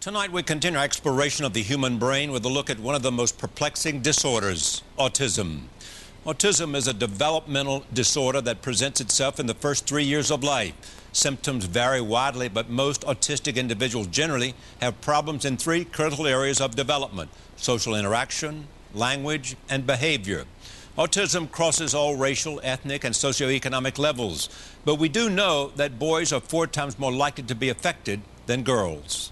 Tonight we continue our exploration of the human brain with a look at one of the most perplexing disorders, autism. Autism is a developmental disorder that presents itself in the first 3 years of life. Symptoms vary widely, but most autistic individuals generally have problems in 3 critical areas of development: social interaction, language, and behavior. Autism crosses all racial, ethnic, and socioeconomic levels, but we do know that boys are 4 times more likely to be affected than girls.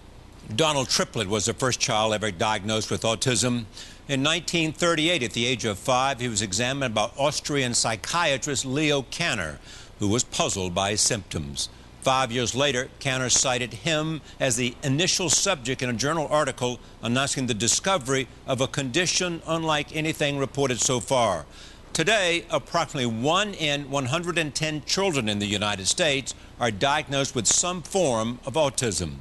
Donald Triplett was the first child ever diagnosed with autism. In 1938, at the age of 5, he was examined by Austrian psychiatrist Leo Kanner, who was puzzled by his symptoms. 5 years later, Kanner cited him as the initial subject in a journal article announcing the discovery of a condition unlike anything reported so far. Today, approximately 1 in 110 children in the United States are diagnosed with some form of autism.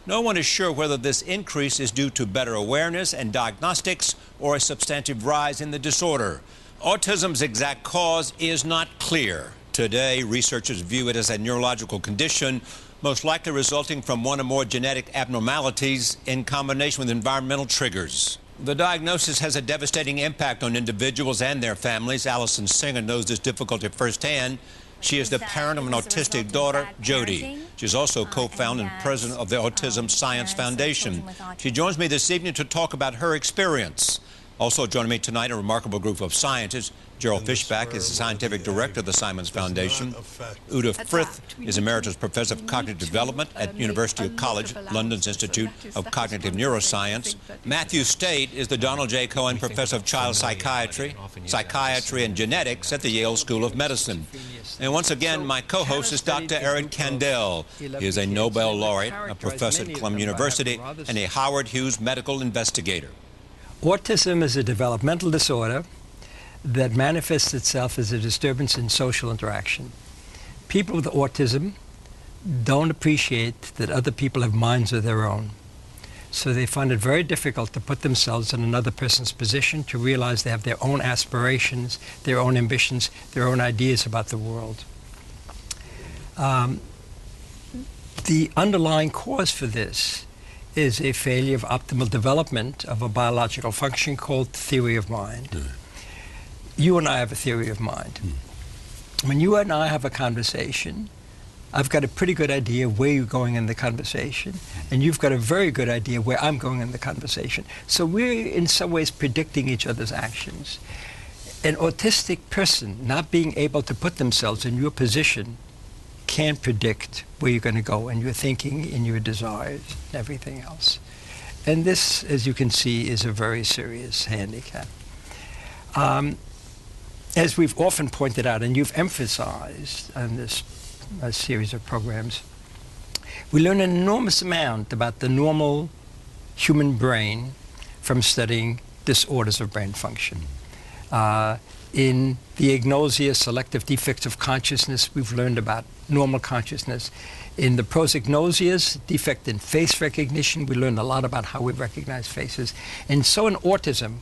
No one is sure whether this increase is due to better awareness and diagnostics or a substantive rise in the disorder. Autism's exact cause is not clear. Today, researchers view it as a neurological condition, most likely resulting from one or more genetic abnormalities in combination with environmental triggers. The diagnosis has a devastating impact on individuals and their families. Alison knows this difficulty firsthand. She is the parent of an autistic daughter, Jody. She's also co-founder and president of the Autism Science Foundation. She joins me this evening to talk about her experience. Also joining me tonight, a remarkable group of scientists. Gerald Fischbach is the scientific director of the Science Foundation. Frith is emeritus professor of cognitive development at University College London's Institute of Cognitive Neuroscience. Matthew State is the Donald J. Cohen Professor of Child Psychiatry, and Genetics at the Yale School of Medicine. And once again, my co-host is Dr. Eric Kandel. He is a Nobel laureate, a professor at Columbia University, and a Howard Hughes medical investigator. Autism is a developmental disorder that manifests itself as a disturbance in social interaction. People with autism don't appreciate that other people have minds of their own. So they find it very difficult to put themselves in another person's position, to realize they have their own aspirations, their own ambitions, their own ideas about the world. The underlying cause for this is a failure of optimal development of a biological function called theory of mind. You and I have a theory of mind. When you and I have a conversation, I've got a pretty good idea where you're going in the conversation, and you've got a very good idea where I'm going in the conversation. So we're in some ways predicting each other's actions. An autistic person not being able to put themselves in your position can't predict where you're going to go in your thinking, in your desires, and everything else. And this, as you can see, is a very serious handicap. As we've often pointed out, and you've emphasized on this series of programs, we learn an enormous amount about the normal human brain from studying disorders of brain function. In the agnosia, selective defects of consciousness, we've learned about normal consciousness. In the prosagnosias, defect in face recognition, we learned a lot about how we recognize faces. And so in autism,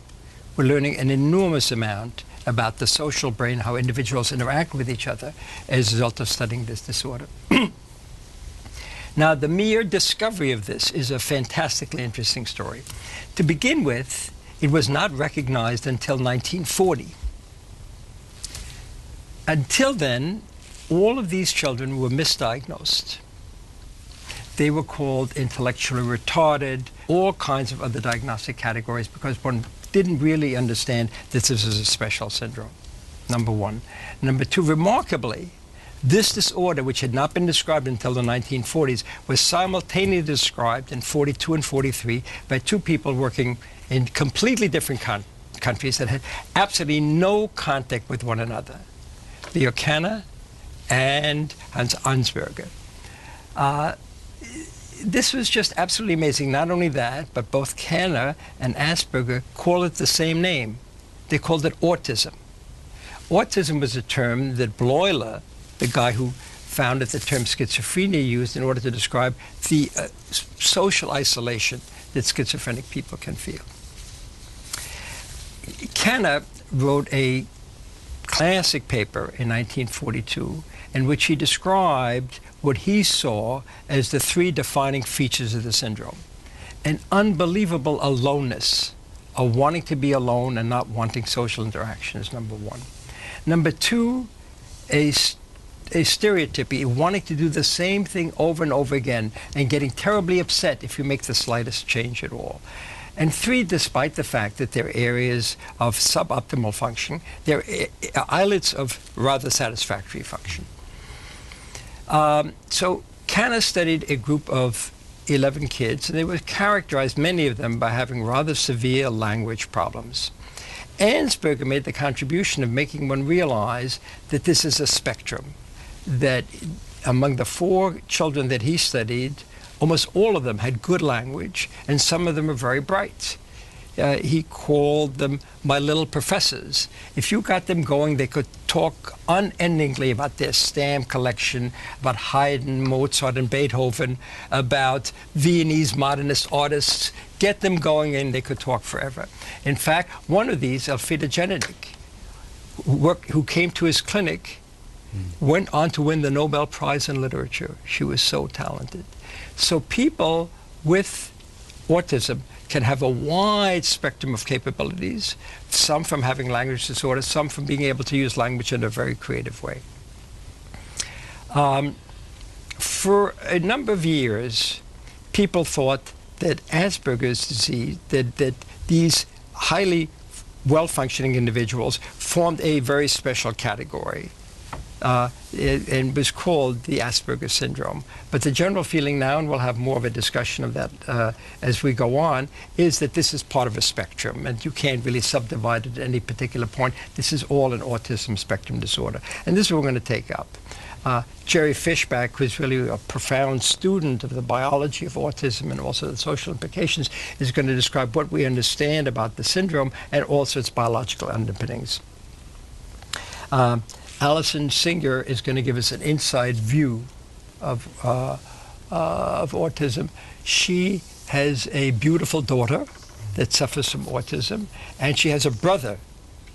we're learning an enormous amount about the social brain, how individuals interact with each other as a result of studying this disorder. Now, the mere discovery of this is a fantastically interesting story. To begin with, it was not recognized until 1940. Until then, all of these children were misdiagnosed. They were called intellectually retarded, all kinds of other diagnostic categories, because one didn't really understand that this is a special syndrome, number one. Number two, remarkably, this disorder, which had not been described until the 1940s, was simultaneously described in 42 and 43 by 2 people working in completely different countries that had absolutely no contact with one another, Leo Kanner and Hans Ansberger. This was just absolutely amazing. Not only that, but both Kanner and Asperger call it the same name. They called it autism. Autism was a term that Bloiler, the guy who founded the term schizophrenia, used in order to describe the social isolation that schizophrenic people can feel. Kanner wrote a classic paper in 1942 in which he described what he saw as the 3 defining features of the syndrome. an unbelievable aloneness, of wanting to be alone and not wanting social interaction is number one. Number two, a stereotypy, wanting to do the same thing over and over again and getting terribly upset if you make the slightest change at all. And three, despite the fact that there are areas of suboptimal function, there are islets of rather satisfactory function. So Canna studied a group of 11 kids, and they were characterized, many of them, by having rather severe language problems. Ansberger made the contribution of making one realize that this is a spectrum, that among the 4 children that he studied, almost all of them had good language, and some of them were very bright. He called them my little professors. If you got them going, they could talk unendingly about their stamp collection, about Haydn, Mozart, and Beethoven, about Viennese modernist artists. Get them going and they could talk forever. In fact, one of these, Elfriede Jelinek, who came to his clinic, went on to win the Nobel Prize in Literature. She was so talented. So people with autism can have a wide spectrum of capabilities, some from having language disorders, some from being able to use language in a very creative way. For a number of years, people thought that Asperger's disease, that these highly well-functioning individuals formed a very special category. And was called the Asperger syndrome. But the general feeling now, and we'll have more of a discussion of that as we go on, is that this is part of a spectrum, and you can't really subdivide it at any particular point. This is all an autism spectrum disorder. And this is what we're going to take up. Jerry Fischbach, who's really a profound student of the biology of autism and also the social implications, is going to describe what we understand about the syndrome and also its biological underpinnings. Alison Singer is going to give us an inside view of autism. She has a beautiful daughter that suffers from autism, and she has a brother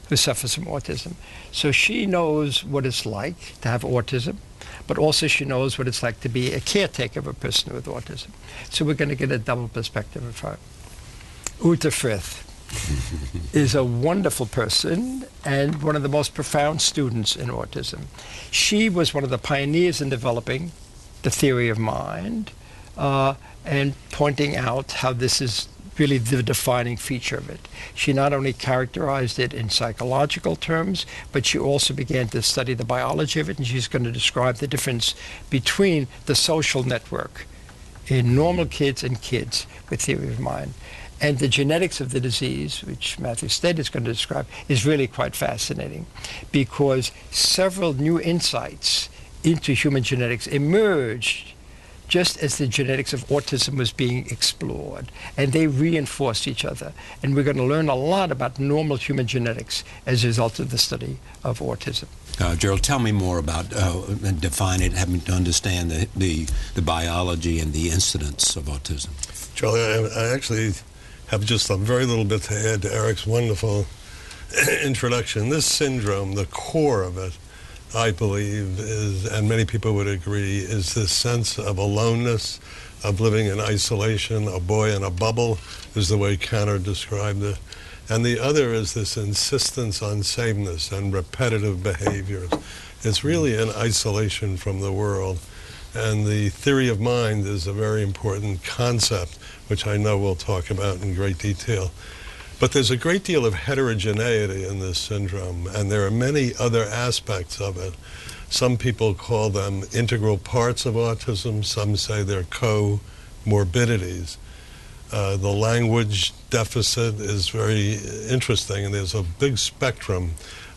who suffers from autism. So she knows what it's like to have autism, but also she knows what it's like to be a caretaker of a person with autism. So we're going to get a double perspective of her. Ute Frith is a wonderful person and one of the most profound students in autism. She was one of the pioneers in developing the theory of mind and pointing out how this is really the defining feature of it. She not only characterized it in psychological terms, but she also began to study the biology of it, and she's going to describe the difference between the social network in normal kids and kids with theory of mind. And the genetics of the disease, which Matthew Stead is going to describe, is really quite fascinating, because several new insights into human genetics emerged just as the genetics of autism was being explored, and they reinforced each other. And we're going to learn a lot about normal human genetics as a result of the study of autism. Gerald, tell me more about and define it, having to understand the biology and the incidence of autism. Charlie, I actually have just a very little bit to add to Eric's wonderful introduction. This syndrome, the core of it, I believe, is, and many people would agree, is this sense of aloneness, of living in isolation. A boy in a bubble is the way Canna described it. And the other is this insistence on sameness and repetitive behaviors. It's really an isolation from the world. And the theory of mind is a very important concept, which I know we'll talk about in great detail. But there's a great deal of heterogeneity in this syndrome, and there are many other aspects of it. Some people call them integral parts of autism. Some say they're comorbidities. The language deficit is very interesting, and there's a big spectrum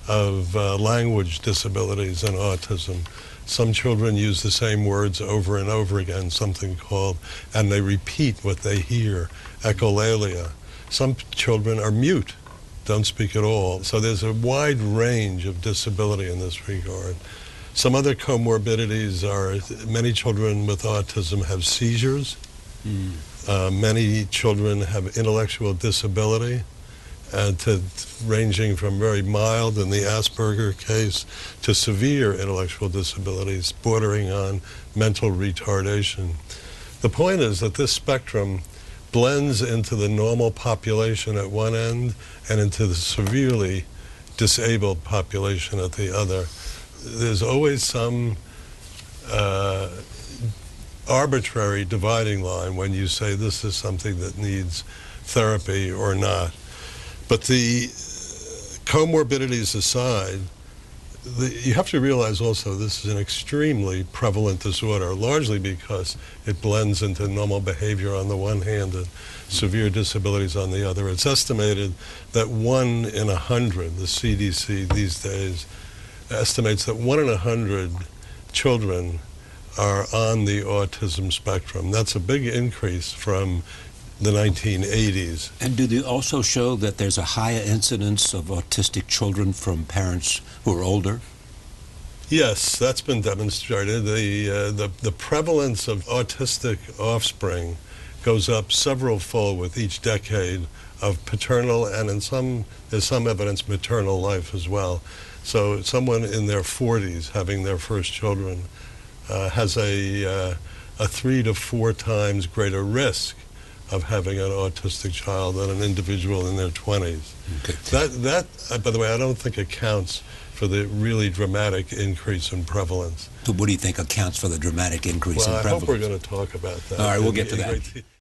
of language disabilities in autism. Some children use the same words over and over again, something called, and they repeat what they hear, echolalia. Some children are mute, don't speak at all. So there's a wide range of disability in this regard. Some other comorbidities are, many children with autism have seizures. Many children have intellectual disability, ranging from very mild in the Asperger case to severe intellectual disabilities bordering on mental retardation. The point is that this spectrum blends into the normal population at one end and into the severely disabled population at the other. There's always some arbitrary dividing line when you say this is something that needs therapy or not. But the comorbidities aside, you have to realize also this is an extremely prevalent disorder, largely because it blends into normal behavior on the one hand and severe disabilities on the other. It's estimated that 1 in 100, the CDC these days estimates that 1 in 100 children are on the autism spectrum. That's a big increase from the 1980s. And do they also show that there's a higher incidence of autistic children from parents who are older? Yes, that's been demonstrated. The prevalence of autistic offspring goes up several-fold with each decade of paternal, and there's some evidence maternal life as well. So someone in their 40s having their first children has a 3 to 4 times greater risk of having an autistic child than an individual in their 20s. Okay. That, by the way, I don't think accounts for the really dramatic increase in prevalence. So what do you think accounts for the dramatic increase in prevalence? I hope we're going to talk about that. All right, we'll get to that.